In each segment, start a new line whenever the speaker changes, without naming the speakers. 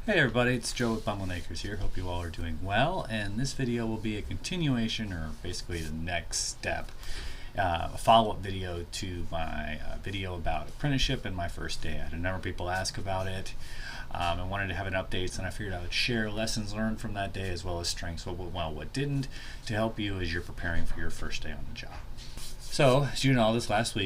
Hey everybody, it's Joe with Bumblin Acres here. Hope you all are doing well, and this video will be a continuation, or basically the next step, a follow-up video to my video about apprenticeship and my first day. I had a number of people ask about it and wanted to have an update, and I figured I would share lessons learned from that day as well as strengths, what went well, what didn't, to help you as you're preparing for your first day on the job. So, as you know, this last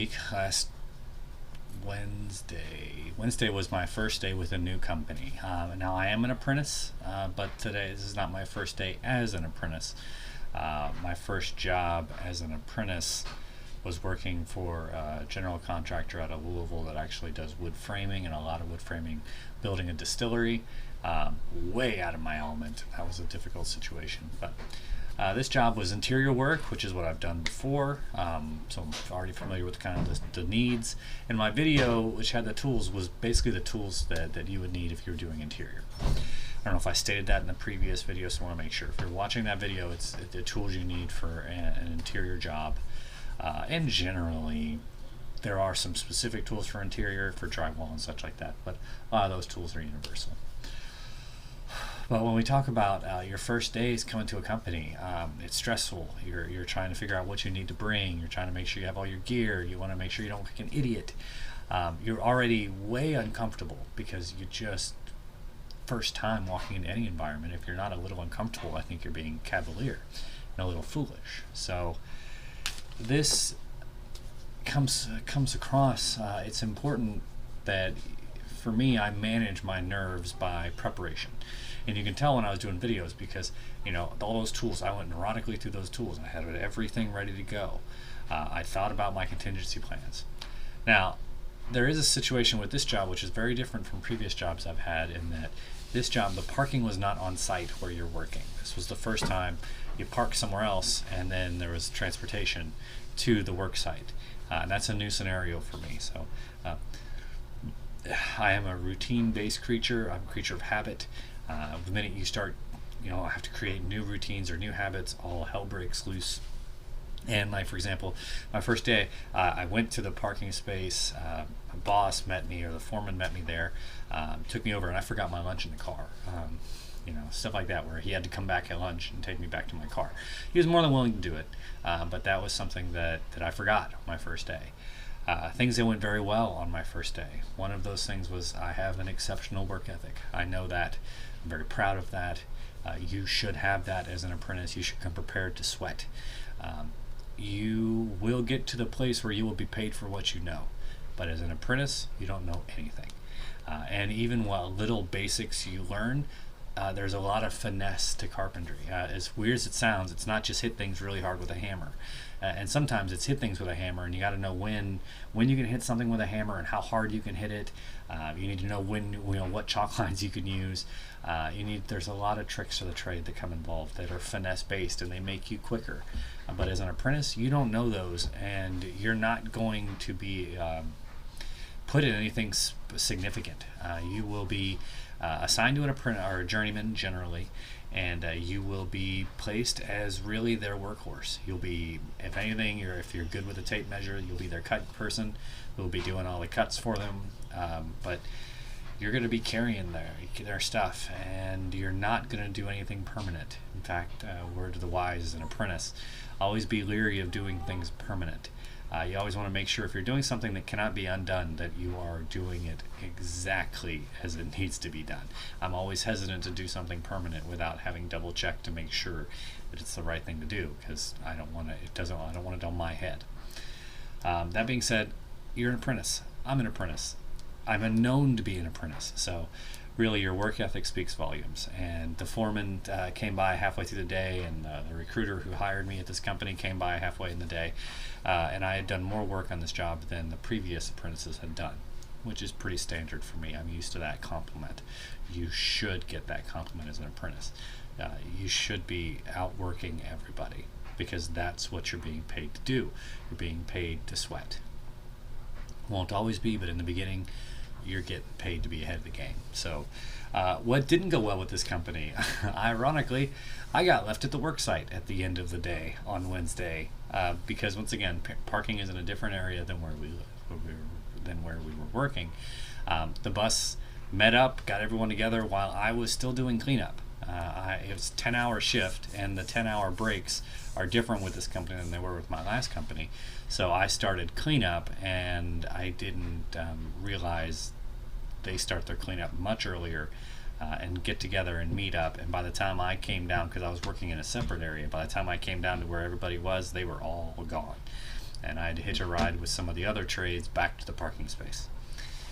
Wednesday was my first day with a new company. Now I am an apprentice, but this is not my first day as an apprentice. My first job as an apprentice was working for a general contractor out of Louisville that actually does wood framing, and a lot of wood framing, building a distillery. Way out of my element. That was a difficult situation, but this job was interior work, which is what I've done before, so I'm already familiar with kind of the needs. And my video, which had the tools, was basically the tools that you would need if you were doing interior. I don't know if I stated that in the previous video, so I want to make sure. If you're watching that video, it's the tools you need for an interior job. And generally, there are some specific tools for interior, for drywall and such like that, but a lot of those tools are universal. But when we talk about your first days coming to a company, it's stressful. You're trying to figure out what you need to bring. You're trying to make sure you have all your gear. You want to make sure you don't look like an idiot. You're already way uncomfortable because you just first time walking into any environment. If you're not a little uncomfortable, I think you're being cavalier and a little foolish. So this comes across. It's important that for me, I manage my nerves by preparation. And you can tell when I was doing videos because, you know, all those tools, I went neurotically through those tools. I had everything ready to go. I thought about my contingency plans. Now, there is a situation with this job which is very different from previous jobs I've had, in that this job, the parking was not on site where you're working. This was the first time you parked somewhere else, and then there was transportation to the work site. And that's a new scenario for me. So I am a routine-based creature. I'm a creature of habit. The minute you start, I have to create new routines or new habits, all hell breaks loose. And like, for example, my first day, I went to the parking space. My boss met me, or the foreman met me there, took me over, and I forgot my lunch in the car. Stuff like that, where he had to come back at lunch and take me back to my car. He was more than willing to do it, but that was something that I forgot on my first day. Things that went very well on my first day. One of those things was I have an exceptional work ethic. I know that. I'm very proud of that. You should have that as an apprentice. You should come prepared to sweat. You will get to the place where you will be paid for what you know. But as an apprentice, you don't know anything. And even while little basics you learn, there's a lot of finesse to carpentry. As weird as it sounds, it's not just hit things really hard with a hammer. And sometimes it's hit things with a hammer, and you got to know when you can hit something with a hammer and how hard you can hit it. You need to know what chalk lines you can use. There's a lot of tricks to the trade that come involved that are finesse based, and they make you quicker. But as an apprentice, you don't know those, and you're not going to be put in anything significant. You will be assigned to an apprentice or a journeyman generally, and you will be placed as really their workhorse. You'll be, if anything, if you're good with a tape measure, you'll be their cut person. You'll be doing all the cuts for them, but you're going to be carrying their stuff, and you're not going to do anything permanent. In fact, word to the wise as an apprentice, always be leery of doing things permanent. You always want to make sure if you're doing something that cannot be undone, that you are doing it exactly as it needs to be done. I'm always hesitant to do something permanent without having double checked to make sure that it's the right thing to do, because I don't want it on my head. That being said, you're an apprentice. I'm an apprentice. I'm known to be an apprentice. So really, your work ethic speaks volumes. And the foreman came by halfway through the day, and the recruiter who hired me at this company came by halfway in the day, and I had done more work on this job than the previous apprentices had done, which is pretty standard for me. I'm used to that compliment. You should get that compliment as an apprentice. You should be outworking everybody, because that's what you're being paid to do. You're being paid to sweat. Won't always be, but in the beginning, you're getting paid to be ahead of the game. So what didn't go well with this company, ironically, I got left at the work site at the end of the day on Wednesday, because once again, parking is in a different area than where we were working. The bus met up, got everyone together while I was still doing cleanup. It was a 10-hour shift, and the 10-hour breaks are different with this company than they were with my last company. So I started cleanup, and I didn't realize they start their cleanup much earlier and get together and meet up. And by the time I came down, because I was working in a separate area, by the time I came down to where everybody was, they were all gone. And I had to hitch a ride with some of the other trades back to the parking space.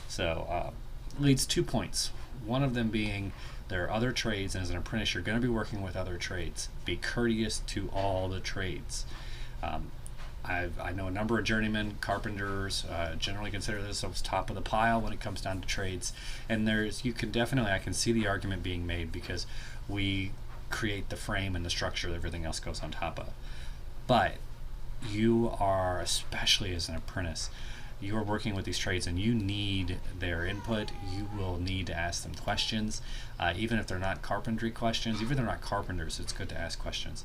So leads 2 points. One of them being there are other trades, and as an apprentice, you're going to be working with other trades. Be courteous to all the trades. I know a number of journeymen, carpenters, generally consider this as top of the pile when it comes down to trades. And I can see the argument being made because we create the frame and the structure, everything else goes on top of. But you are, especially as an apprentice, you are working with these trades and you need their input. You will need to ask them questions, even if they're not carpentry questions. Even if they're not carpenters, it's good to ask questions.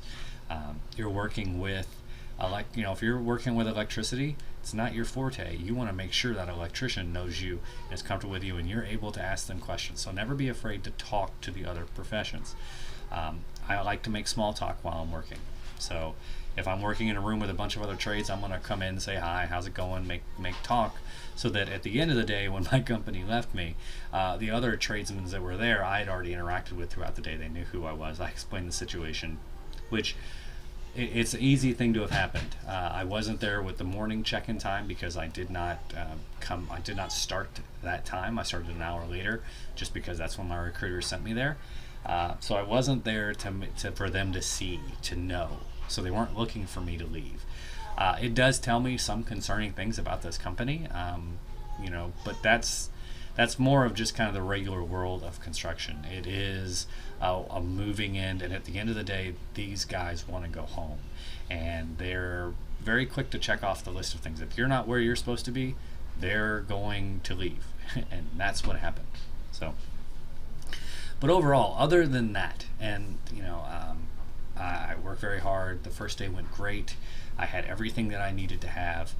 You're working with, if you're working with electricity, it's not your forte. You want to make sure that electrician knows you and is comfortable with you, and you're able to ask them questions. So never be afraid to talk to the other professions. I like to make small talk while I'm working. So if I'm working in a room with a bunch of other trades, I'm going to come in and say, hi, how's it going, make talk, so that at the end of the day, when my company left me, the other tradesmen that were there, I had already interacted with throughout the day. They knew who I was. I explained the situation, which it's an easy thing to have happened. I wasn't there with the morning check-in time because I did not start that time. I started an hour later just because that's when my recruiter sent me there. So I wasn't there for them to see, to know. So they weren't looking for me to leave. It does tell me some concerning things about this company, but that's more of just kind of the regular world of construction. It is a moving end, and at the end of the day, these guys want to go home, and they're very quick to check off the list of things. If you're not where you're supposed to be, they're going to leave, and that's what happened. So, but overall, other than that, and I worked very hard. The first day went great. I had everything that I needed to have.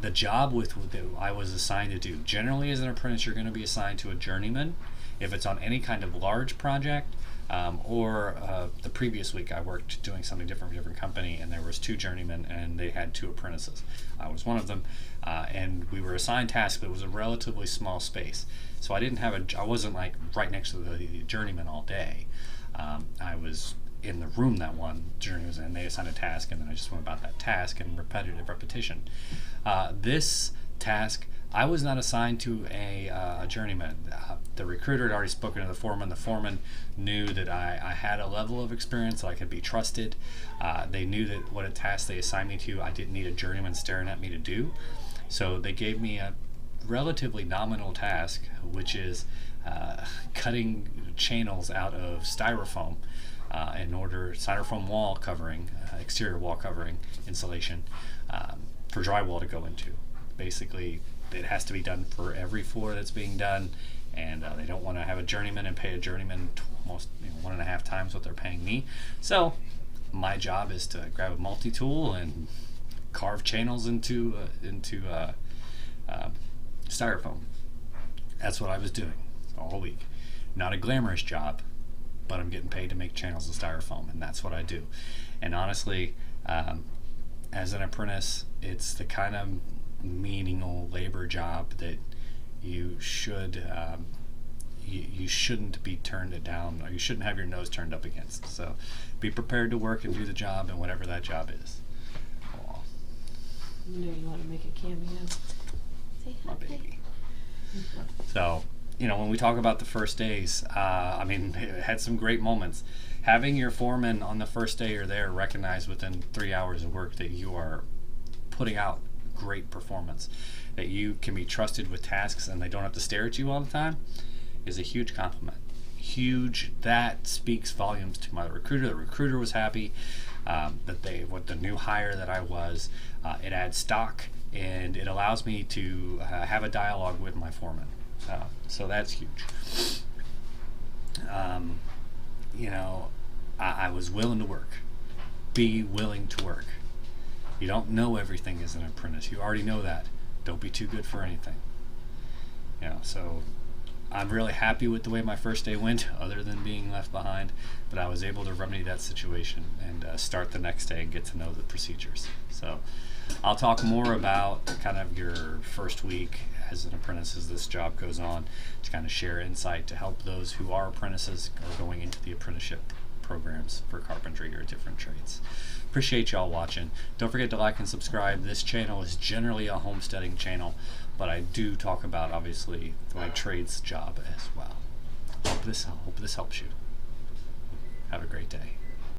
The job that I was assigned to do, generally as an apprentice, you're going to be assigned to a journeyman. If it's on any kind of large project, or the previous week I worked doing something different for a different company, and there was 2 journeymen and they had 2 apprentices. I was one of them, and we were assigned tasks, but it was a relatively small space. So I wasn't like right next to the journeyman all day. I was in the room that one journey was in. They assigned a task, and then I just went about that task in repetition. This task, I was not assigned to a journeyman. The recruiter had already spoken to the foreman. The foreman knew that I had a level of experience, so I could be trusted. They knew that what a task they assigned me to, I didn't need a journeyman staring at me to do. So they gave me a relatively nominal task, which is cutting channels out of styrofoam. Styrofoam wall covering, exterior wall covering insulation for drywall to go into. Basically, it has to be done for every floor that's being done, and they don't want to have a journeyman and pay a journeyman almost 1.5 times what they're paying me. So my job is to grab a multi-tool and carve channels into styrofoam. That's what I was doing all week. Not a glamorous job, but I'm getting paid to make channels of styrofoam, and that's what I do. And honestly, as an apprentice, it's the kind of menial labor job that you shouldn't be turned it down, or you shouldn't have your nose turned up against. So be prepared to work and do the job, and whatever that job is. Oh.
You want to make a cameo. Say hi,
My baby. So, when we talk about the first days, it had some great moments. Having your foreman on the first day you're there recognize within 3 hours of work that you are putting out great performance, that you can be trusted with tasks and they don't have to stare at you all the time, is a huge compliment. Huge. That speaks volumes to my recruiter. The recruiter was happy with the new hire that I was. It adds stock, and it allows me to have a dialogue with my foreman. So that's huge. I was willing to work. Be willing to work. You don't know everything as an apprentice. You already know that. Don't be too good for anything. So I'm really happy with the way my first day went, other than being left behind, but I was able to remedy that situation and start the next day and get to know the procedures. So I'll talk more about kind of your first week as an apprentice as this job goes on, to kind of share insight to help those who are apprentices or going into the apprenticeship programs for carpentry or different trades. Appreciate y'all watching. Don't forget to like and subscribe. This channel is generally a homesteading channel, but I do talk about, obviously, my trades job as well. Hope this helps you. Have a great day.